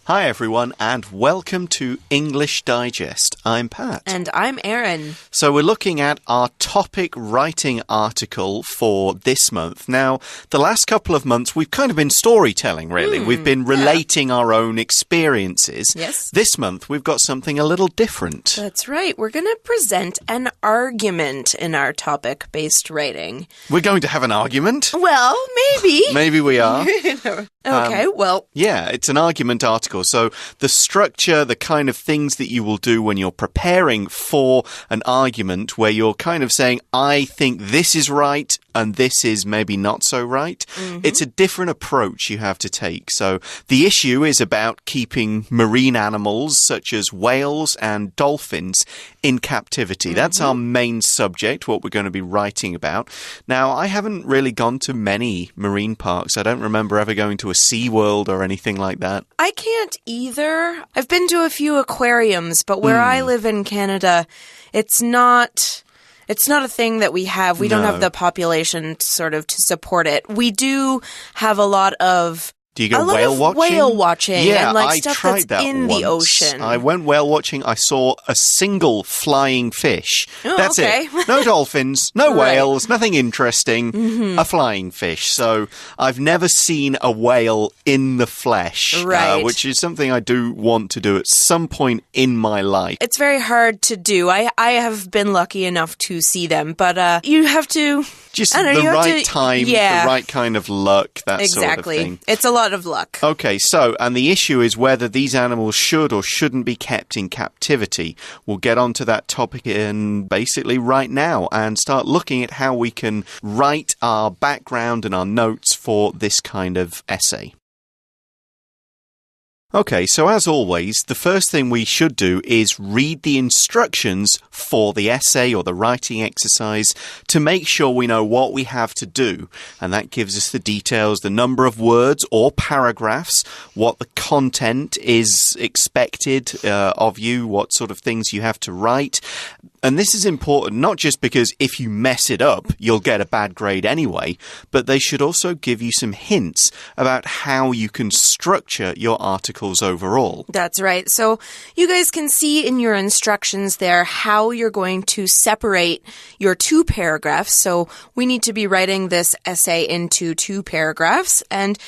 Hi everyone and welcome to English Digest. I'm Pat. And I'm Erin. So we're looking at our topic writing article for this month. Now, the last couple of months we've kind of been storytelling, really. We've been relating our own experiences. Yes. This month we've got something a little different. That's right. We're going to present an argument in our topic-based writing. We're going to have an argument? Well, maybe. Maybe we are. Okay, well. Yeah, it's an argument article. So the structure, the kind of things that you will do when you're preparing for an argument where you're kind of saying, I think this is right and this is maybe not so right. It's a different approach you have to take. So the issue is about keeping marine animals such as whales and dolphins in captivity. That's our main subject, what we're going to be writing about. Now, I haven't really gone to many marine parks. I don't remember ever going to a SeaWorld or anything like that. I can't either. I've been to a few aquariums, but where I live in Canada, it's not a thing that we have. We don't have the population sort of to support it. We do have a lot of... Do you go whale watching? Whale watching yeah, and like I stuff tried that's that in once. the ocean. I went whale watching. I saw a single flying fish. Oh, that's okay. it. No dolphins, no Right. whales, nothing interesting. A flying fish. So I've never seen a whale in the flesh, Right. which is something I do want to do at some point in my life. It's very hard to do. I have been lucky enough to see them, but you have to... Just I don't know, the you have right to- time, yeah. the right kind of luck, that Exactly. sort of thing. It's a lot of luck. Okay, so, and the issue is whether these animals should or shouldn't be kept in captivity. We'll get onto that topic in basically right now and start looking at how we can write our background and our notes for this kind of essay. Okay, so as always, the first thing we should do is read the instructions for the essay or the writing exercise to make sure we know what we have to do. And that gives us the details, the number of words or paragraphs, what the content is expected of you, what sort of things you have to write. And this is important not just because if you mess it up, you'll get a bad grade anyway, but they should also give you some hints about how you can structure your articles overall. That's right. So you guys can see in your instructions there how you're going to separate your two paragraphs. So we need to be writing this essay into two paragraphs, and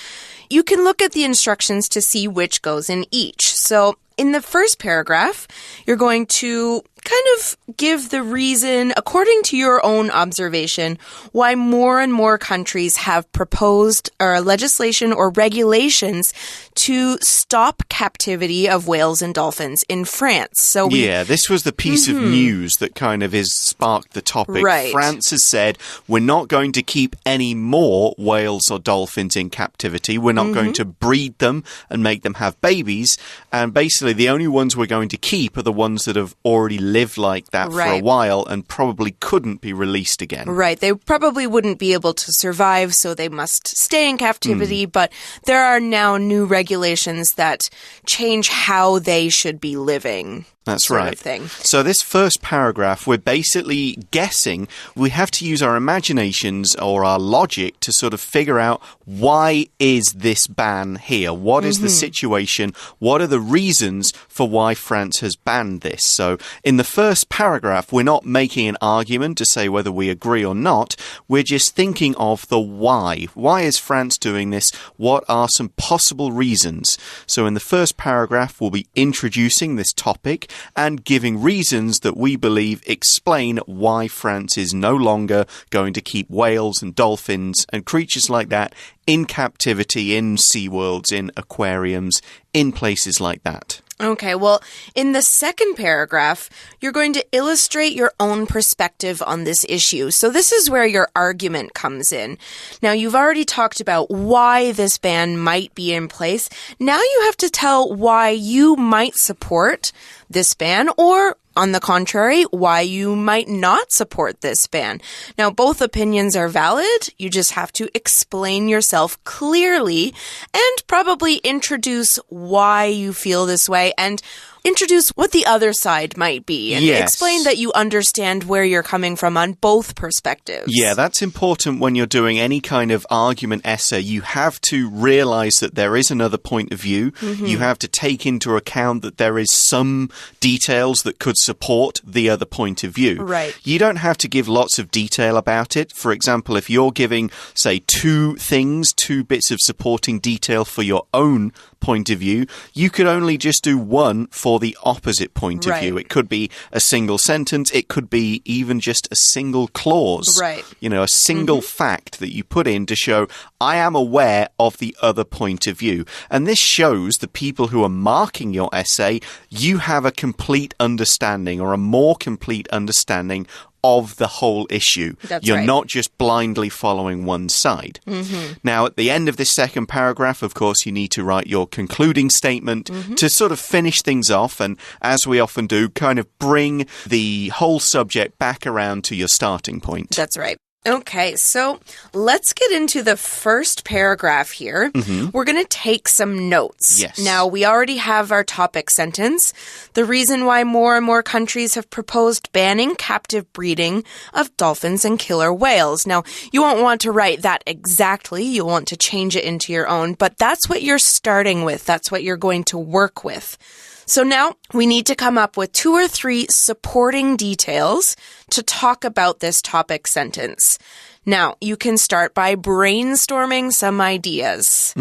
you can look at the instructions to see which goes in each. So in the first paragraph, you're going to kind of give the reason, according to your own observation, why more and more countries have proposed legislation or regulations to stop captivity of whales and dolphins in France. So yeah, this was the piece of news that kind of sparked the topic. Right. France has said, we're not going to keep any more whales or dolphins in captivity. We're not going to breed them and make them have babies. And basically, the only ones we're going to keep are the ones that have already lived like that for a while and probably couldn't be released again. Right. They probably wouldn't be able to survive, so they must stay in captivity. But there are now new regulations that change how they should be living. That's sort right. of thing. So this first paragraph, we're basically guessing. We have to use our imaginations or our logic to sort of figure out why is this ban here? What is the situation? What are the reasons for why France has banned this? So in the first paragraph, we're not making an argument to say whether we agree or not. We're just thinking of the why. Why is France doing this? What are some possible reasons? So in the first paragraph, we'll be introducing this topic and giving reasons that we believe explain why France is no longer going to keep whales and dolphins and creatures like that in captivity, in SeaWorlds, in aquariums, in places like that. Okay, well, in the second paragraph, you're going to illustrate your own perspective on this issue. So this is where your argument comes in. Now, you've already talked about why this ban might be in place. Now you have to tell why you might support this ban, or on the contrary, why you might not support this ban. Now, both opinions are valid. You just have to explain yourself clearly and probably introduce why you feel this way. And introduce what the other side might be and explain that you understand where you're coming from on both perspectives. Yeah, that's important when you're doing any kind of argument essay. You have to realize that there is another point of view. You have to take into account that there is some details that could support the other point of view. Right. You don't have to give lots of detail about it. For example, if you're giving, say, two bits of supporting detail for your own point of view, you could only just do one for the opposite point of view. It could be a single sentence. It could be even just a single clause. Right. You know, a single fact that you put in to show, I am aware of the other point of view. And this shows the people who are marking your essay, you have a complete understanding or a more complete understanding of the whole issue. You're not just blindly following one side. Now, at the end of this second paragraph, of course, you need to write your concluding statement to sort of finish things off and, as we often do, kind of bring the whole subject back around to your starting point. That's right. Okay, so let's get into the first paragraph here. We're going to take some notes. Yes. Now, we already have our topic sentence. The reason why more and more countries have proposed banning captive breeding of dolphins and killer whales. Now, you won't want to write that exactly. You'll want to change it into your own, but that's what you're starting with. That's what you're going to work with. So now we need to come up with 2 or 3 supporting details to talk about this topic sentence. Now, you can start by brainstorming some ideas.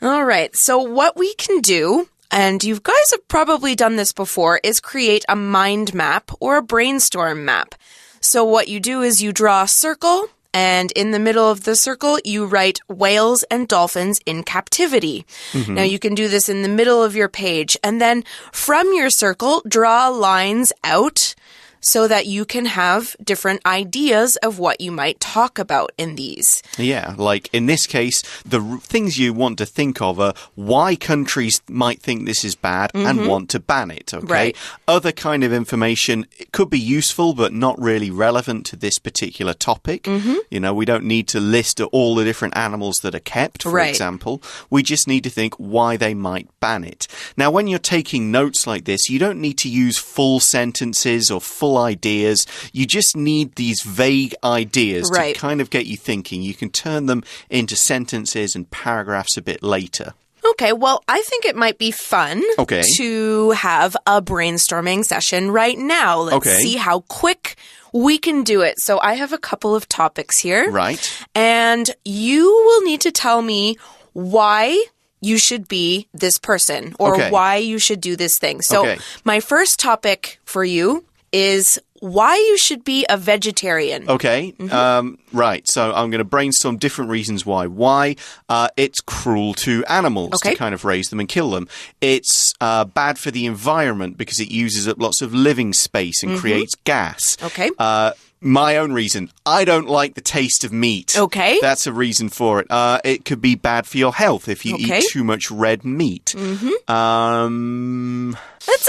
All right, so what we can do, and you guys have probably done this before, is create a mind map or a brainstorm map. So what you do is you draw a circle, and in the middle of the circle, you write whales and dolphins in captivity. Now, you can do this in the middle of your page. And then from your circle, draw lines out so that you can have different ideas of what you might talk about in these. Yeah, like in this case, the things you want to think of are why countries might think this is bad and want to ban it, okay? Right. Other kind of information, it could be useful but not really relevant to this particular topic. You know, we don't need to list all the different animals that are kept, for example. We just need to think why they might ban it. Now, when you're taking notes like this, you don't need to use full sentences or full ideas. You just need these vague ideas to kind of get you thinking. You can turn them into sentences and paragraphs a bit later. Okay, well, I think it might be fun to have a brainstorming session right now. Let's see how quick we can do it. So I have a couple of topics here. Right. And you will need to tell me why you should be this person or why you should do this thing. So my first topic for you is why you should be a vegetarian. Okay. Right. So I'm going to brainstorm different reasons why. Why it's cruel to animals to kind of raise them and kill them. It's bad for the environment because it uses up lots of living space and creates gas. Okay. My own reason, I don't like the taste of meat. Okay. That's a reason for it. It could be bad for your health if you eat too much red meat.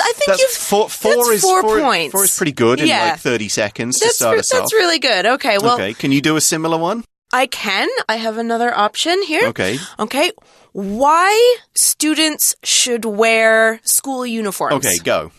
I think you've... Four is 4 points. 4 is pretty good in like 30 seconds to start us off. That's really good. Okay, well... Okay, can you do a similar one? I can. I have another option here. Okay. Okay. Why students should wear school uniforms. Okay, go.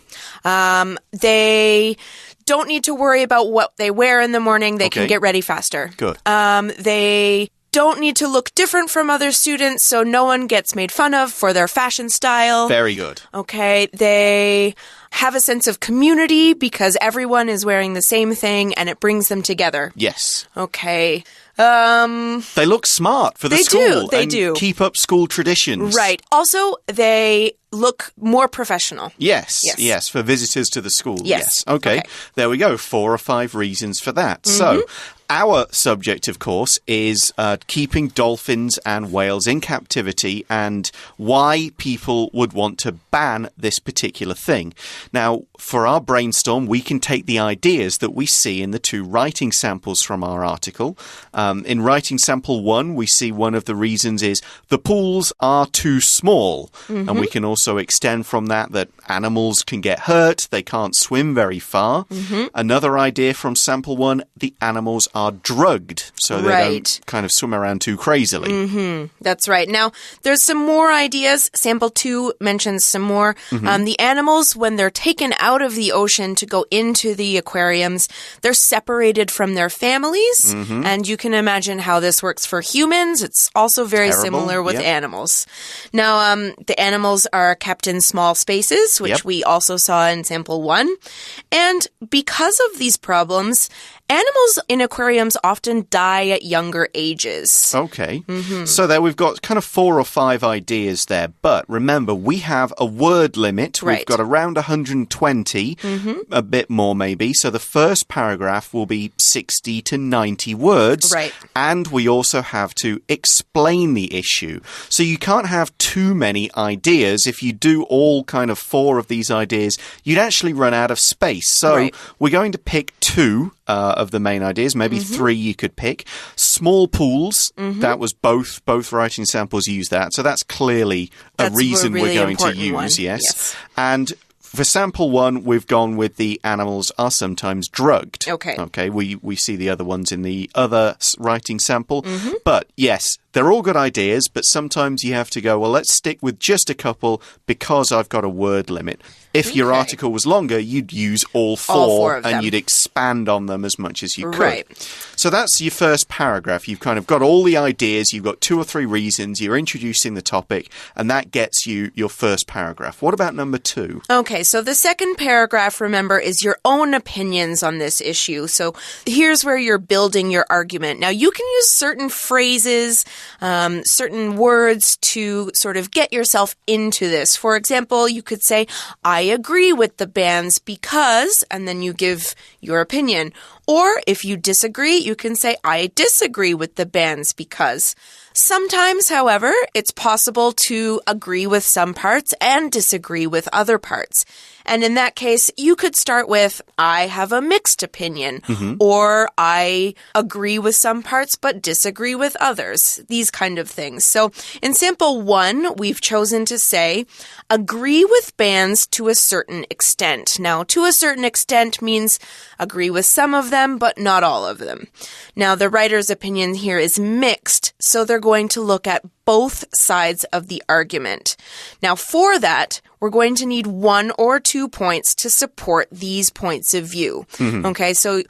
They don't need to worry about what they wear in the morning. They can get ready faster. Good. They don't need to look different from other students, so no one gets made fun of for their fashion style. Very good. Okay. They have a sense of community because everyone is wearing the same thing and it brings them together. Yes. Okay. They look smart for the school. They do. Keep up school traditions. Right. Also, they look more professional. Yes. For visitors to the school. Yes. Okay. There we go. 4 or 5 reasons for that. So, our subject, of course, is keeping dolphins and whales in captivity and why people would want to ban this particular thing. Now, for our brainstorm, we can take the ideas that we see in the 2 writing samples from our article. In writing sample 1, we see one of the reasons is the pools are too small. And we can also extend from that animals can get hurt, they can't swim very far. Another idea from sample 1, the animals are drugged, so they don't kind of swim around too crazily. That's right. Now, there's some more ideas. Sample 2 mentions some more. The animals, when they're taken out of the ocean to go into the aquariums, they're separated from their families. And you can imagine how this works for humans. It's also very similar with animals. Now, the animals are kept in small spaces, which we also saw in sample 1. And because of these problems, animals in aquariums often die at younger ages. Okay. So there we've got kind of 4 or 5 ideas there. But remember, we have a word limit. We've got around 120, a bit more maybe. So the first paragraph will be 60 to 90 words. And we also have to explain the issue. So you can't have too many ideas. If you do all kind of 4 of these ideas, you'd actually run out of space. So we're going to pick 2 of the main ideas, maybe 3 you could pick. Small pools, that was both writing samples use that. So that's clearly a reason we're going to use, yes. And for sample 1, we've gone with the animals are sometimes drugged. Okay, we see the other ones in the other writing sample. But yes, they're all good ideas, but sometimes you have to go, well, let's stick with just a couple because I've got a word limit. If your article was longer, you'd use all four and you'd expand on them as much as you could. So that's your first paragraph. You've kind of got all the ideas. You've got 2 or 3 reasons. You're introducing the topic, and that gets you your first paragraph. What about number 2? Okay, so the second paragraph, remember, is your own opinions on this issue. So here's where you're building your argument. Now, you can use certain phrases, certain words to sort of get yourself into this. For example, you could say, I agree with the bans because, and then you give your opinion. Or if you disagree, you can say, I disagree with the bans because. Sometimes, however, it's possible to agree with some parts and disagree with other parts. And in that case, you could start with, I have a mixed opinion, or I agree with some parts but disagree with others, these kind of things. So in sample 1, we've chosen to say, agree with bans to a certain extent. Now, to a certain extent means agree with some of them, but not all of them. Now, the writer's opinion here is mixed, so they're going to look at both sides of the argument. Now, for that, we're going to need 1 or 2 points to support these points of view. Okay, so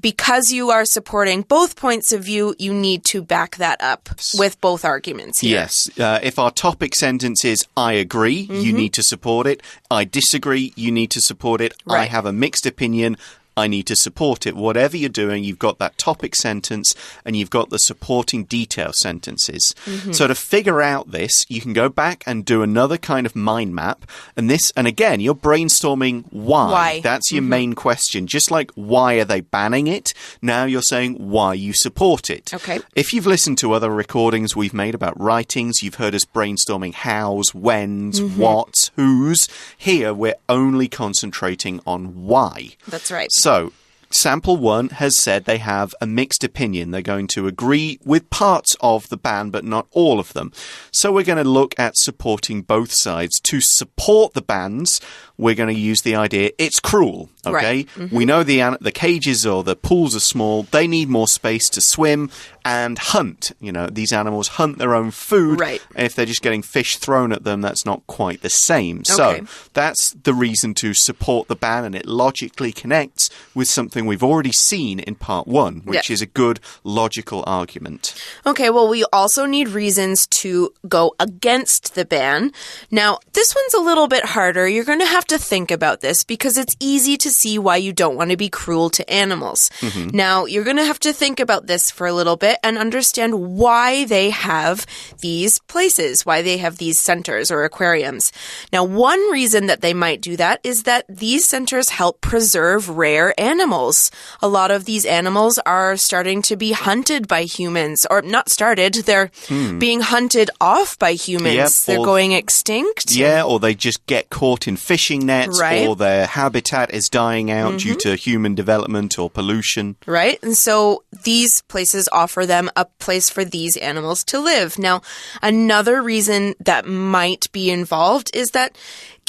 because you are supporting both points of view, you need to back that up with both arguments here. Yes. If our topic sentence is, I agree, you need to support it. I disagree, you need to support it. I have a mixed opinion, I need to support it. Whatever you're doing, you've got that topic sentence and you've got the supporting detail sentences. So to figure out this, you can go back and do another kind of mind map. And again, you're brainstorming why. That's your main question. Just like, why are they banning it? Now you're saying why you support it. Okay. If you've listened to other recordings we've made about writings, you've heard us brainstorming hows, whens, whats, whos. Here, we're only concentrating on why. That's right. So, sample 1 has said they have a mixed opinion. They're going to agree with parts of the ban, but not all of them. So we're going to look at supporting both sides. To support the bans, we're going to use the idea it's cruel. Okay, we know the cages or the pools are small. They need more space to swim and hunt. You know, these animals hunt their own food. And if they're just getting fish thrown at them, that's not quite the same. So that's the reason to support the ban, and it logically connects with something we've already seen in part 1, which is a good logical argument. Okay, well, we also need reasons to go against the ban. Now, this one's a little bit harder. You're going to have to think about this because it's easy to see why you don't want to be cruel to animals. Now, you're going to have to think about this for a little bit and understand why they have these places, why they have these centers or aquariums. Now, one reason that they might do that is that these centers help preserve rare animals. A lot of these animals are starting to be hunted by humans, or not started, they're being hunted off by humans. They're going extinct. Yeah, or they just get caught in fishing nets, or their habitat is dying out due to human development or pollution. And so these places offer them a place for these animals to live. Now, another reason that might be involved is that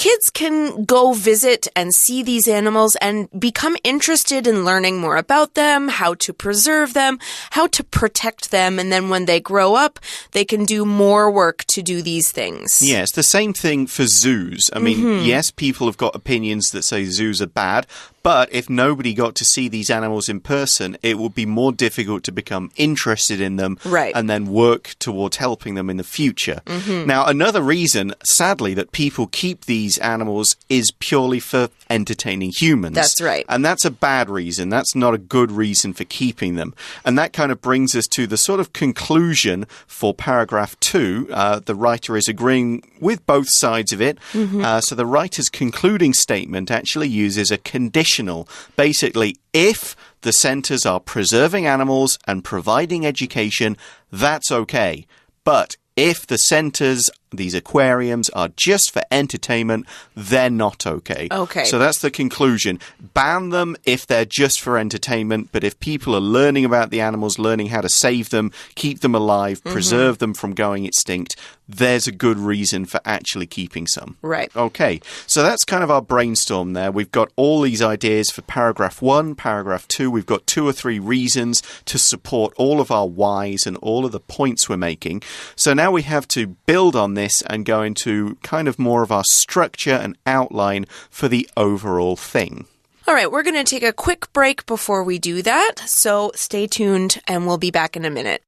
kids can go visit and see these animals and become interested in learning more about them, how to preserve them, how to protect them, and then when they grow up, they can do more work to do these things. Yeah, it's the same thing for zoos. I mean, yes, people have got opinions that say zoos are bad, but if nobody got to see these animals in person, it would be more difficult to become interested in them and then work towards helping them in the future. Now, another reason, sadly, that people keep these animals is purely for entertaining humans. That's right. And that's a bad reason. That's not a good reason for keeping them. And that kind of brings us to the sort of conclusion for paragraph 2. The writer is agreeing with both sides of it. So the writer's concluding statement actually uses a conditional. Basically, if the centers are preserving animals and providing education, that's okay. But if the centers, these aquariums, are just for entertainment, they're not okay. Okay. So that's the conclusion. Ban them if they're just for entertainment, but if people are learning about the animals, learning how to save them, keep them alive, preserve them from going extinct, there's a good reason for actually keeping some. Right. Okay. So that's kind of our brainstorm there. We've got all these ideas for paragraph 1, paragraph 2. We've got 2 or 3 reasons to support all of our whys and all of the points we're making. So now we have to build on this and go into kind of more of our structure and outline for the overall thing. All right, we're going to take a quick break before we do that, so stay tuned and we'll be back in a minute.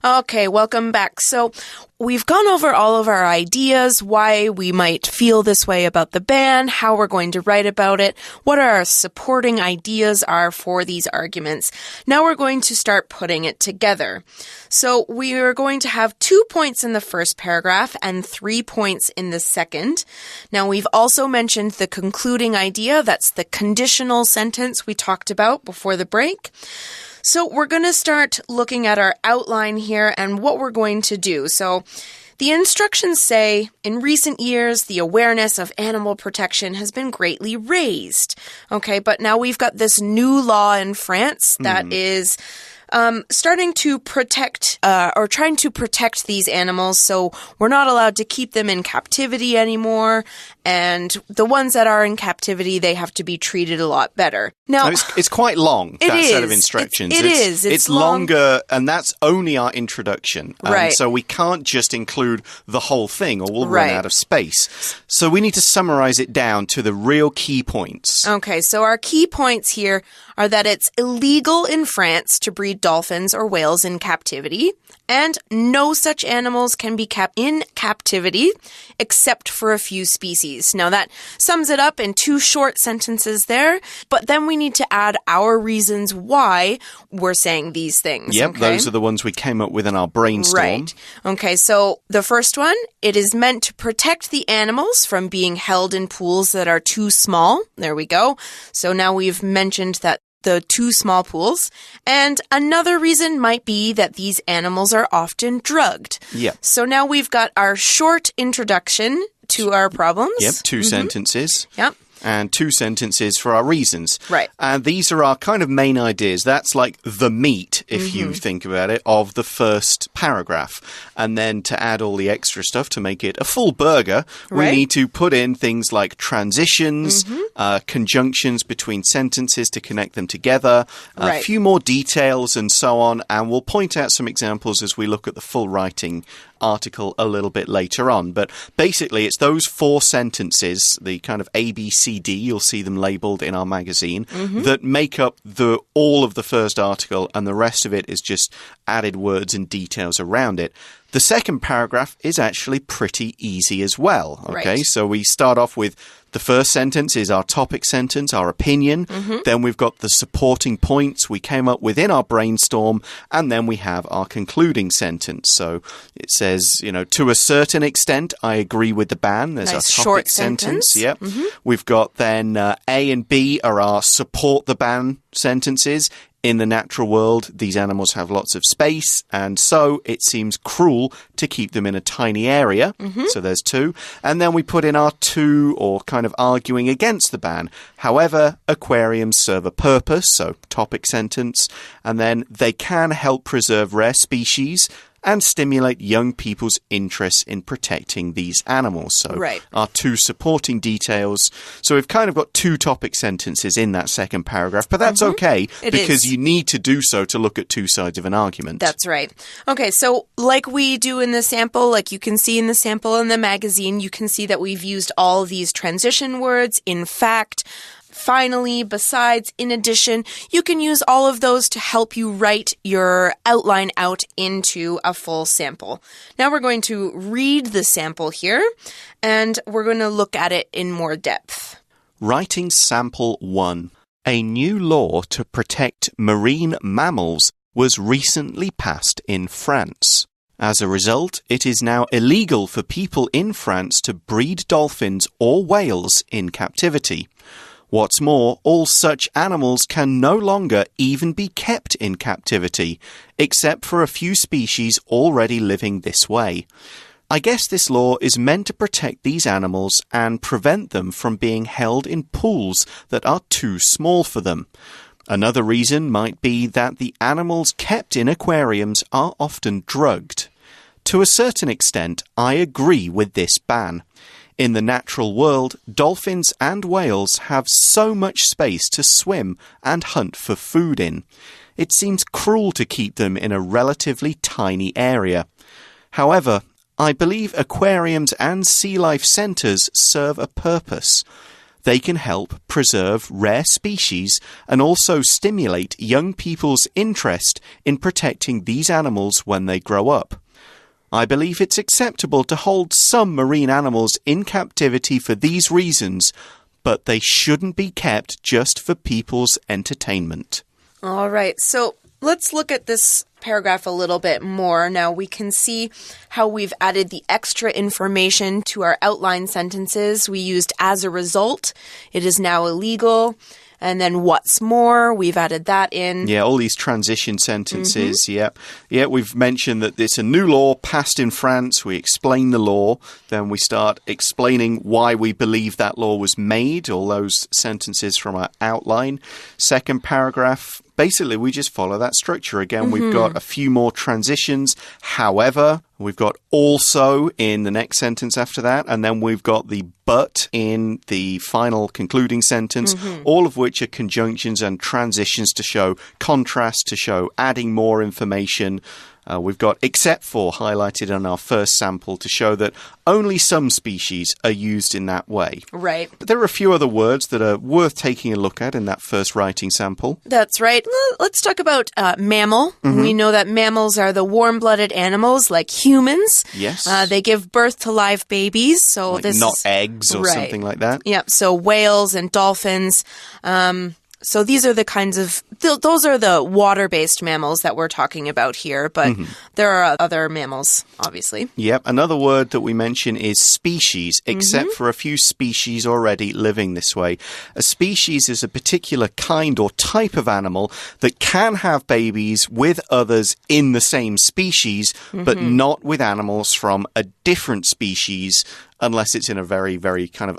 Okay, welcome back. So we've gone over all of our ideas, why we might feel this way about the ban, how we're going to write about it, what our supporting ideas are for these arguments. Now we're going to start putting it together. So we are going to have 2 points in the first paragraph and 3 points in the second. Now we've also mentioned the concluding idea. That's the conditional sentence we talked about before the break. So we're going to start looking at our outline here and what we're going to do. So the instructions say, in recent years, the awareness of animal protection has been greatly raised. Okay, but now we've got this new law in France that is starting to protect or trying to protect these animals. So we're not allowed to keep them in captivity anymore. And the ones that are in captivity, they have to be treated a lot better. Now, it's quite long, that set of instructions. It's longer, and that's only our introduction. Right. So we can't just include the whole thing, or we'll run out of space. So we need to summarize it down to the real key points. Okay, so our key points here are that it's illegal in France to breed dolphins or whales in captivity, and no such animals can be kept in captivity except for a few species. Now that sums it up in 2 short sentences there, but then we need to add our reasons why we're saying these things. Yep, okay? Those are the ones we came up with in our brainstorm. Right. Okay, so the first one, it is meant to protect the animals from being held in pools that are too small. There we go. So now we've mentioned that the 2 small pools. And another reason might be that these animals are often drugged. Yeah. So now we've got our short introduction to our problems. Yep, 2 sentences. Yep. And 2 sentences for our reasons. Right. And these are our kind of main ideas. That's like the meat, if you think about it, of the first paragraph. And then to add all the extra stuff to make it a full burger, we need to put in things like transitions, conjunctions between sentences to connect them together, a few more details and so on. And we'll point out some examples as we look at the full writing article a little bit later on. But basically, it's those 4 sentences, the kind of A, B, C, D, you'll see them labeled in our magazine, that make up all of the first article, and the rest of it is just added words and details around it. The second paragraph is actually pretty easy as well. Okay, so we start off with the first sentence is our topic sentence, our opinion. Then we've got the supporting points we came up with in our brainstorm. And then we have our concluding sentence. So it says, to a certain extent, I agree with the ban. There's our topic short sentence. Yep. We've got then A and B are our support the ban sentences. In the natural world, these animals have lots of space, and so it seems cruel to keep them in a tiny area. So there's 2. And then we put in our 2, or kind of arguing against the ban. However, aquariums serve a purpose, so topic sentence, and then they can help preserve rare species and stimulate young people's interest in protecting these animals. So our 2 supporting details. So we've kind of got 2 topic sentences in that second paragraph, but that's okay because you need to do so to look at 2 sides of an argument. That's right. Okay, so like we do in the sample, like you can see in the sample in the magazine, you can see that we've used all these transition words. In fact, finally, besides, in addition, you can use all of those to help you write your outline out into a full sample. Now we're going to read the sample here, and we're going to look at it in more depth. Writing Sample 1. A new law to protect marine mammals was recently passed in France. As a result, it is now illegal for people in France to breed dolphins or whales in captivity. What's more, all such animals can no longer even be kept in captivity, except for a few species already living this way. I guess this law is meant to protect these animals and prevent them from being held in pools that are too small for them. Another reason might be that the animals kept in aquariums are often drugged. To a certain extent, I agree with this ban. In the natural world, dolphins and whales have so much space to swim and hunt for food in. It seems cruel to keep them in a relatively tiny area. However, I believe aquariums and sea life centres serve a purpose. They can help preserve rare species and also stimulate young people's interest in protecting these animals when they grow up. I believe it's acceptable to hold some marine animals in captivity for these reasons, but they shouldn't be kept just for people's entertainment. All right, so let's look at this paragraph a little bit more. Now we can see how we've added the extra information to our outline sentences. We used as a result. It is now illegal. And then what's more, we've added that in. Yeah, all these transition sentences. Yeah, we've mentioned that it's a new law passed in France. We explain the law. Then we start explaining why we believe that law was made, all those sentences from our outline. Second paragraph, basically we just follow that structure. Again, we've got a few more transitions. However, we've got also in the next sentence after that, and then we've got the but in the final concluding sentence, all of which are conjunctions and transitions to show contrast, to show adding more information. We've got except for highlighted on our first sample to show that only some species are used in that way. Right. But there are a few other words that are worth taking a look at in that first writing sample. That's right. Let's talk about mammal. We know that mammals are the warm-blooded animals like humans. Yes. They give birth to live babies. So like this not is, eggs or something like that. Yep. So whales and dolphins. So these are the kinds of, those are the water-based mammals that we're talking about here, but there are other mammals, obviously. Yep. Another word that we mention is species, except for a few species already living this way. A species is a particular kind or type of animal that can have babies with others in the same species, but not with animals from a different species, unless it's in a very, very kind of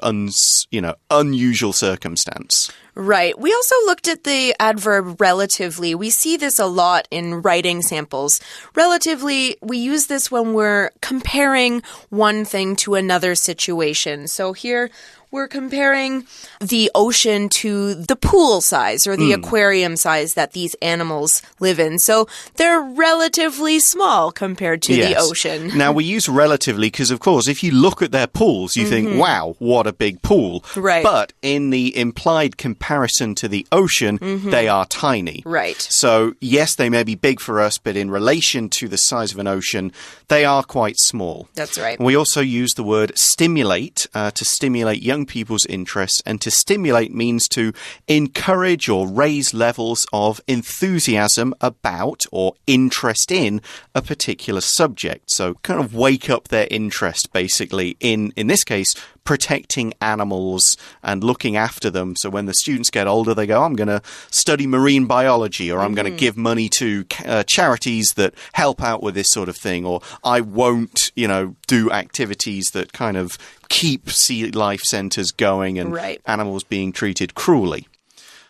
unusual circumstance. Right. We also looked at the adverb relatively. We see this a lot in writing samples. Relatively, we use this when we're comparing one thing to another situation. So here we're comparing the ocean to the pool size or the aquarium size that these animals live in. So they're relatively small compared to the ocean. Now, we use relatively because, of course, if you look at their pools, you think, wow, what a big pool. Right. But in the implied comparison to the ocean, they are tiny. Right. So, yes, they may be big for us, but in relation to the size of an ocean, they are quite small. That's right. We also use the word stimulate to stimulate young people's interests, and to stimulate means to encourage or raise levels of enthusiasm about or interest in a particular subject. So kind of wake up their interest, basically, in this case, protecting animals and looking after them. So when the students get older, they go, I'm going to study marine biology, or I'm going to give money to charities that help out with this sort of thing, or I won't, do activities that kind of keep sea life centers going and animals being treated cruelly.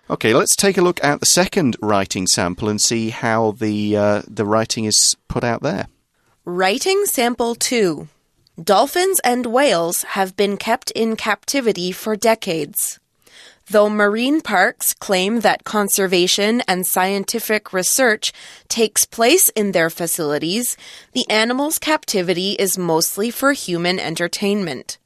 Okay, let's take a look at the second writing sample and see how the writing is put out there. Writing sample 2. Dolphins and whales have been kept in captivity for decades. Though marine parks claim that conservation and scientific research takes place in their facilities, the animals' captivity is mostly for human entertainment.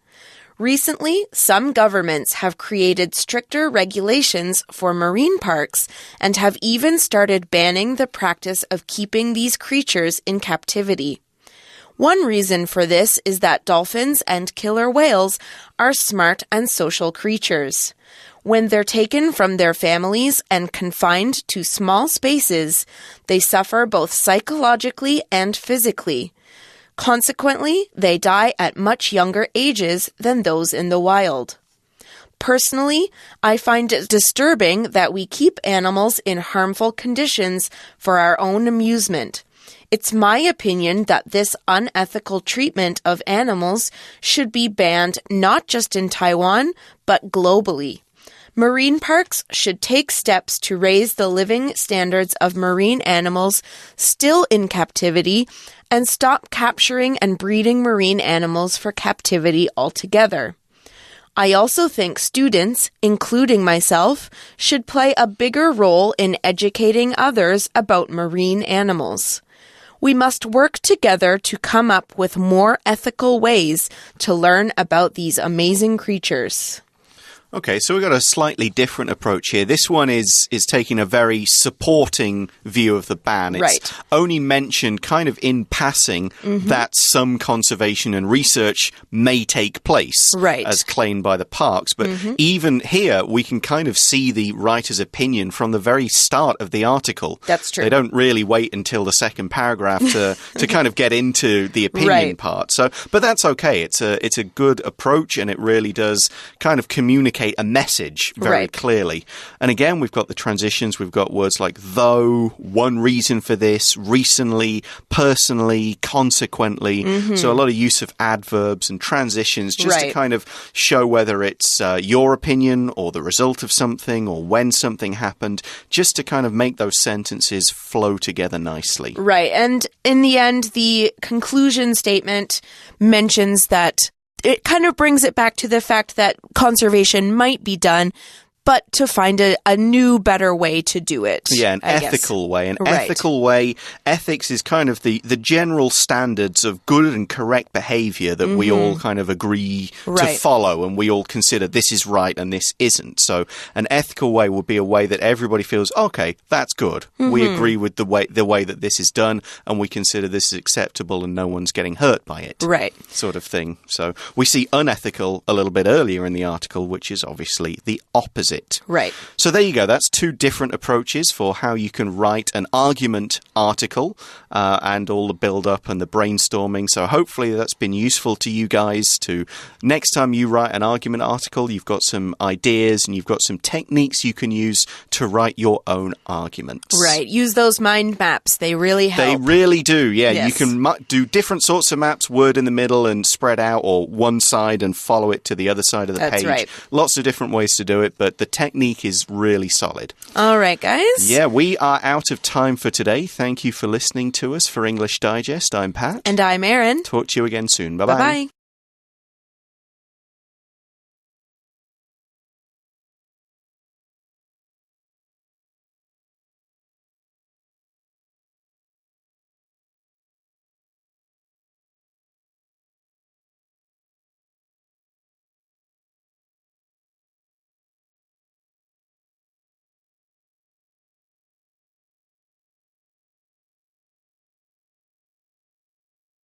Recently, some governments have created stricter regulations for marine parks and have even started banning the practice of keeping these creatures in captivity. One reason for this is that dolphins and killer whales are smart and social creatures. When they're taken from their families and confined to small spaces, they suffer both psychologically and physically. Consequently, they die at much younger ages than those in the wild. Personally, I find it disturbing that we keep animals in harmful conditions for our own amusement. It's my opinion that this unethical treatment of animals should be banned not just in Taiwan, but globally. Marine parks should take steps to raise the living standards of marine animals still in captivity and stop capturing and breeding marine animals for captivity altogether. I also think students, including myself, should play a bigger role in educating others about marine animals. We must work together to come up with more ethical ways to learn about these amazing creatures. Okay, so we've got a slightly different approach here. This one is taking a very supporting view of the ban. It's only mentioned kind of in passing that some conservation and research may take place as claimed by the parks. But even here, we can kind of see the writer's opinion from the very start of the article. That's true. They don't really wait until the second paragraph to kind of get into the opinion part. So, but that's okay. It's a good approach, and it really does kind of communicate a message very clearly. And again, we've got the transitions. We've got words like though, one reason for this, recently, personally, consequently. So a lot of use of adverbs and transitions just to kind of show whether it's your opinion or the result of something or when something happened, just to kind of make those sentences flow together nicely. Right. And in the end, the conclusion statement mentions that it kind of brings it back to the fact that conservation might be done, but to find a new, better way to do it. Yeah, an ethical way. An ethical way. Ethics is kind of the general standards of good and correct behavior that we all kind of agree to follow, and we all consider this is right and this isn't. So an ethical way would be a way that everybody feels, okay, that's good. We agree with the way that this is done, and we consider this is acceptable and no one's getting hurt by it. Right. Sort of thing. So we see unethical a little bit earlier in the article, which is obviously the opposite. Right. So there you go. That's two different approaches for how you can write an argument article and all the build-up and the brainstorming. So hopefully that's been useful to you guys to next time you write an argument article, you've got some ideas and you've got some techniques you can use to write your own arguments. Right. Use those mind maps. They really help. They really do. Yeah. Yes. You can do different sorts of maps, word in the middle and spread out, or one side and follow it to the other side of the page. Right. Lots of different ways to do it, but the technique is really solid. All right, guys. Yeah, we are out of time for today. Thank you for listening to us for English Digest. I'm Pat. And I'm Erin. Talk to you again soon. Bye-bye. Bye-bye.